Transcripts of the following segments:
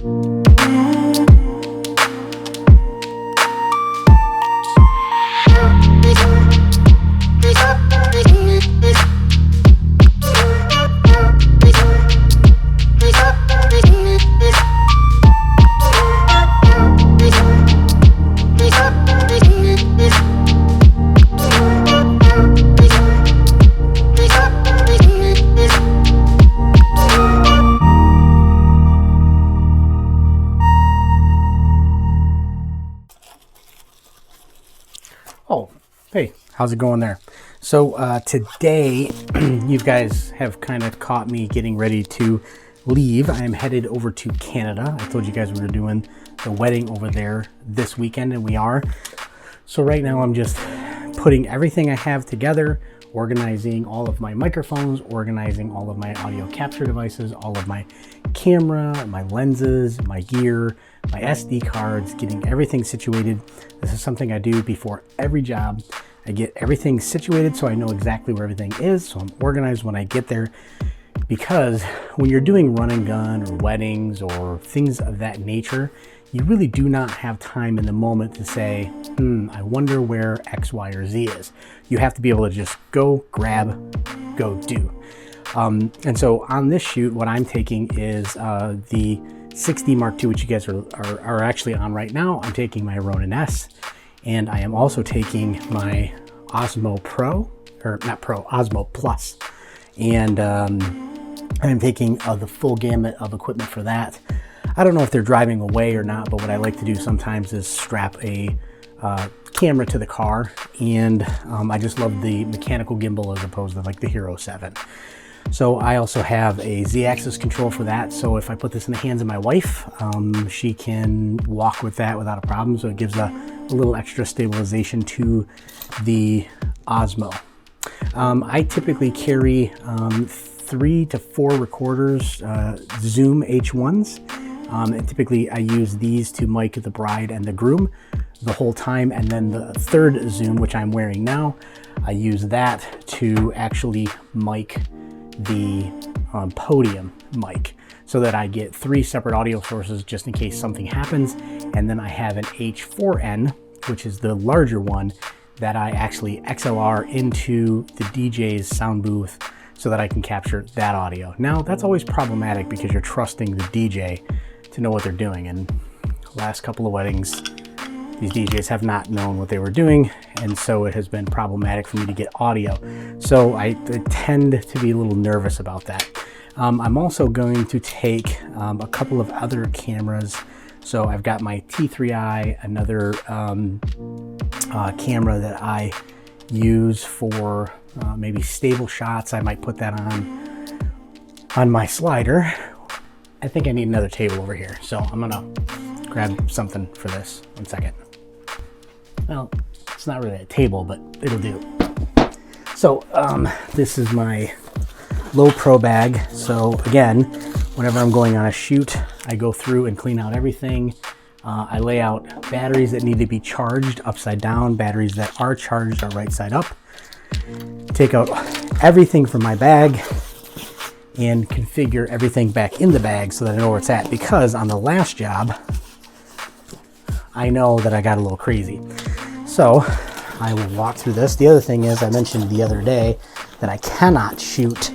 Oh, hey, how's it going there? So today, you guys have kind of caught me getting ready to leave. I am headed over to Canada. I told you guys we were doing the wedding over there this weekend, and we are. So right now I'm just putting everything I have together, organizing all of my microphones, organizing all of my audio capture devices, all of my camera, my lenses, my gear, my SD cards, getting everything situated. This is something I do before every job. I get everything situated so I know exactly where everything is, so I'm organized when I get there. Because when you're doing run and gun or weddings or things of that nature, you really do not have time in the moment to say, I wonder where X, Y, or Z is. You have to be able to just go, grab, go do. And so on this shoot, what I'm taking is the 6D Mark II, which you guys are actually on right now. I'm taking my Ronin S, and I am also taking my Osmo Pro, or not Pro, Osmo Plus. And I'm taking the full gamut of equipment for that. I don't know if they're driving away or not, but what I like to do sometimes is strap a camera to the car, and I just love the mechanical gimbal as opposed to like the Hero 7. So I also have a Z-axis control for that, so if I put this in the hands of my wife, she can walk with that without a problem, so it gives a little extra stabilization to the Osmo. I typically carry 3 to 4 recorders, Zoom H1s, and typically I use these to mic the bride and the groom the whole time, and then the third Zoom, which I'm wearing now, I use that to actually mic the podium mic, so that I get 3 separate audio sources just in case something happens. And then I have an H4n, which is the larger one, that I actually XLR into the DJ's sound booth so that I can capture that audio. Now that's always problematic because you're trusting the DJ to know what they're doing, and last couple of weddings these DJs have not known what they were doing, and so it has been problematic for me to get audio. So I tend to be a little nervous about that. I'm also going to take a couple of other cameras. So I've got my T3i, another camera that I use for maybe stable shots. I might put that on my slider. I think I need another table over here, so I'm gonna grab something for this. 1 second. Well, it's not really a table, but it'll do. So this is my low pro bag. So again, whenever I'm going on a shoot, I go through and clean out everything. I lay out batteries that need to be charged upside down, batteries that are charged are right side up. Take out everything from my bag and configure everything back in the bag so that I know where it's at, because on the last job, I know that I got a little crazy. So I will walk through this. The other thing is, I mentioned the other day that I cannot shoot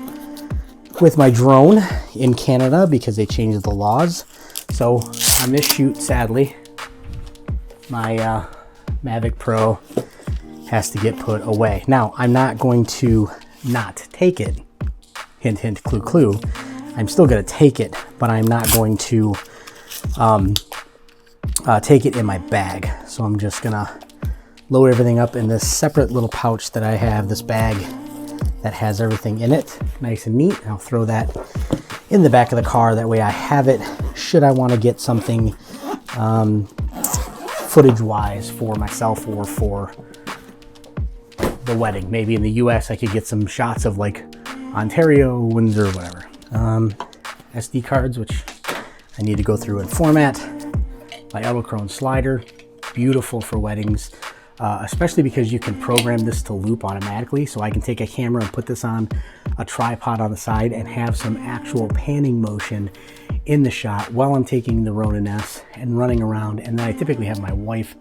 with my drone in Canada because they changed the laws. So on this shoot, sadly, my Mavic Pro has to get put away. Now, I'm not going to not take it. Hint, hint, clue, clue. I'm still going to take it, but I'm not going to take it in my bag. So I'm just going to load everything up in this separate little pouch that I have, this bag that has everything in it, nice and neat. I'll throw that in the back of the car. That way I have it should I want to get something footage-wise for myself or for the wedding. Maybe in the US I could get some shots of like Ontario, Windsor, whatever. SD cards, which I need to go through and format. My Edelkrone slider, beautiful for weddings. Especially because you can program this to loop automatically. So I can take a camera and put this on a tripod on the side and have some actual panning motion in the shot while I'm taking the Ronin S and running around. And then I typically have my wife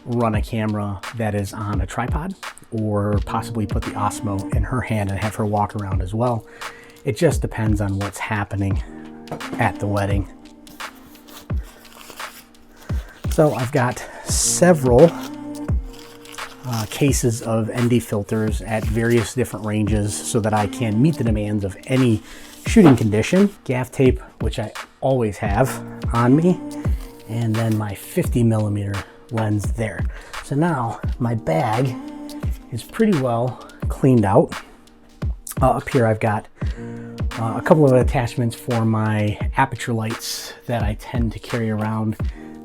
run a camera that is on a tripod, or possibly put the Osmo in her hand and have her walk around as well. It just depends on what's happening at the wedding. So I've got several cases of ND filters at various different ranges so that I can meet the demands of any shooting condition. Gaff tape, which I always have on me, and then my 50mm lens there. So now my bag is pretty well cleaned out. Up here I've got a couple of attachments for my aperture lights that I tend to carry around.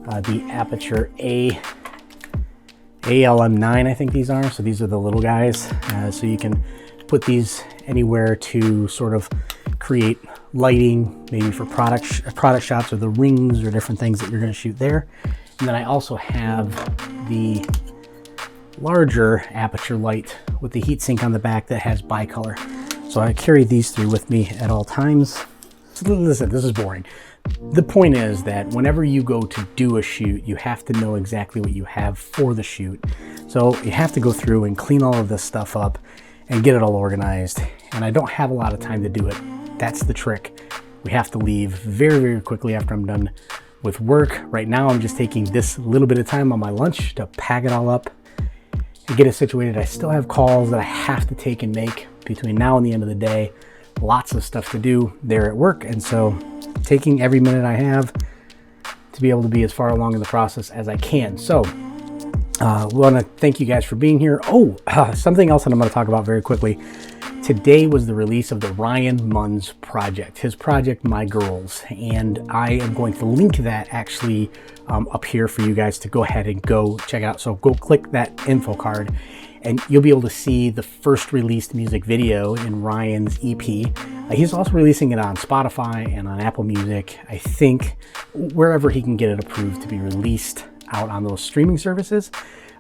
The Aputure ALM9, I think these are. So these are the little guys. So you can put these anywhere to sort of create lighting, maybe for product shots, or the rings or different things that you're going to shoot there. And then I also have the larger Aputure light with the heat sink on the back that has bicolor. So I carry these three with me at all times. So listen, this is boring. The point is that whenever you go to do a shoot, you have to know exactly what you have for the shoot. So you have to go through and clean all of this stuff up and get it all organized. And I don't have a lot of time to do it. That's the trick. We have to leave very, very quickly after I'm done with work. Right now, I'm just taking this little bit of time on my lunch to pack it all up and get it situated. I still have calls that I have to take and make between now and the end of the day. Lots of stuff to do there at work, and so taking every minute I have to be able to be as far along in the process as I can. So we want to thank you guys for being here. Something else that I'm going to talk about very quickly. Today was the release of the Ryan Munns project, his project My Girls, and I am going to link that actually up here for you guys to go ahead and go check it out. So go click that info card and you'll be able to see the first released music video in Ryan's EP. He's also releasing it on Spotify and on Apple Music, I think, wherever he can get it approved to be released out on those streaming services.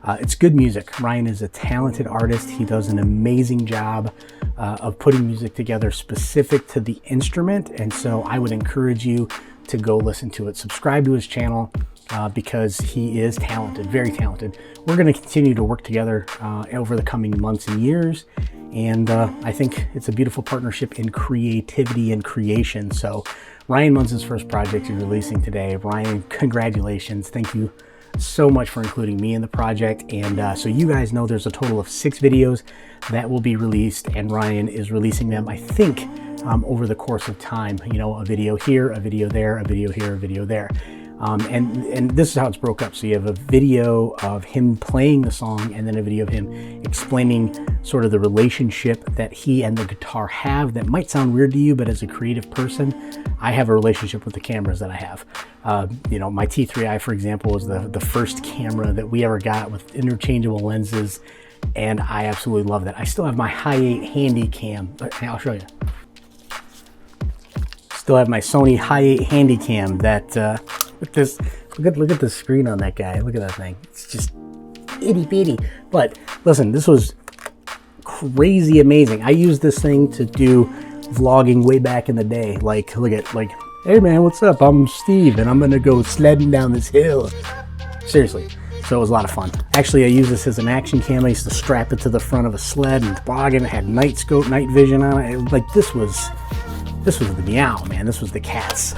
It's good music. Ryan is a talented artist. He does an amazing job of putting music together specific to the instrument. And so I would encourage you to go listen to it. Subscribe to his channel because he is talented, very talented. We're going to continue to work together over the coming months and years. And I think it's a beautiful partnership in creativity and creation. So Ryan Munns' first project is releasing today. Ryan, congratulations. Thank you so much for including me in the project. And so you guys know there's a total of 6 videos that will be released, and Ryan is releasing them, I think, over the course of time. You know, a video here, a video there, a video here, a video there. And this is how it's broke up. So you have a video of him playing the song, and then a video of him explaining sort of the relationship that he and the guitar have. That might sound weird to you, but as a creative person, I have a relationship with the cameras that I have. You know, my T3i, for example, was the first camera that we ever got with interchangeable lenses, and I absolutely love that. I still have my Hi8 Handycam. I'll show you. Still have my Sony Hi8 Handycam that look at the screen on that guy. Look at that thing. It's just itty bitty. But listen, this was crazy amazing. I used this thing to do vlogging way back in the day. Like, look at, like, hey man, what's up? I'm Steve and I'm gonna go sledding down this hill. Seriously. So it was a lot of fun. Actually, I used this as an action cam. I used to strap it to the front of a sled and vlog, and it had night scope, night vision on it. Like, this was the meow, man. This was the cats.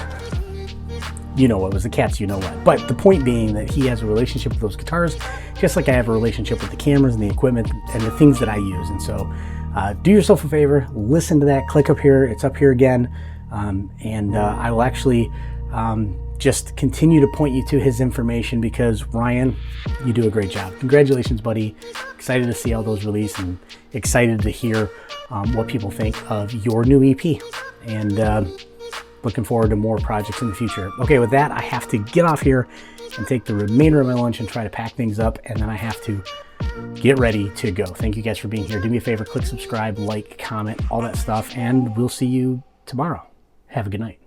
You know what, it was the cats, you know what. But the point being that he has a relationship with those guitars, just like I have a relationship with the cameras and the equipment and the things that I use. And so do yourself a favor, listen to that, click up here, it's up here again. I will actually just continue to point you to his information, because Ryan, you do a great job. Congratulations, buddy. Excited to see all those release, and excited to hear what people think of your new EP. And looking forward to more projects in the future. Okay, with that, I have to get off here and take the remainder of my lunch and try to pack things up, and then I have to get ready to go. Thank you guys for being here. Do me a favor, click subscribe, like, comment, all that stuff, and we'll see you tomorrow. Have a good night.